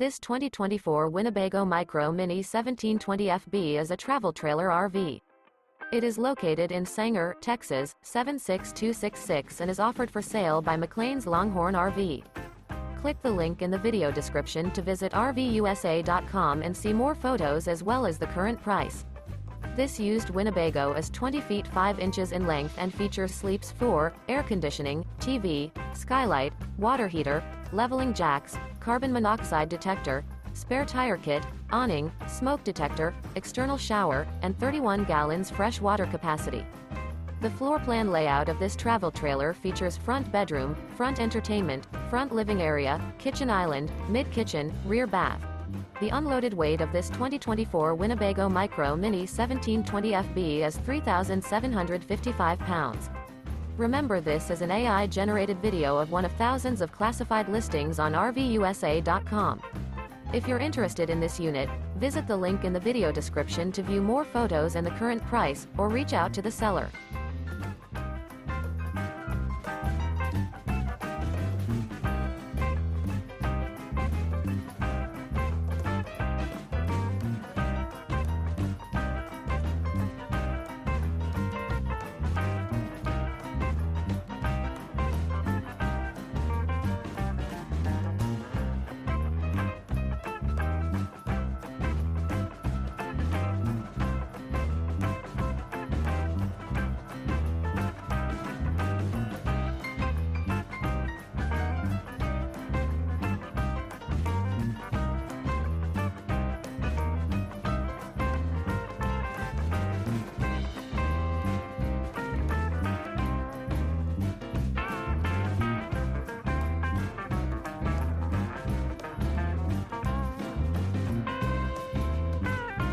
This 2024 Winnebago Micro Minnie 1720FB is a travel trailer RV. It is located in Sanger, Texas, 76266 and is offered for sale by McClain's Longhorn RV. Click the link in the video description to visit RVUSA.com and see more photos as well as the current price. This used Winnebago is 20 feet 5 inches in length and features sleeps 4, air conditioning, TV, skylight, water heater, leveling jacks, carbon monoxide detector, spare tire kit, awning, smoke detector, external shower, and 31 gallons fresh water capacity. The floor plan layout of this travel trailer features front bedroom, front entertainment, front living area, kitchen island, mid-kitchen, rear bath. The unloaded weight of this 2024 Winnebago Micro Minnie 1720FB is 3,755 pounds. Remember, this is an AI-generated video of one of thousands of classified listings on RVUSA.com. If you're interested in this unit, visit the link in the video description to view more photos and the current price, or reach out to the seller.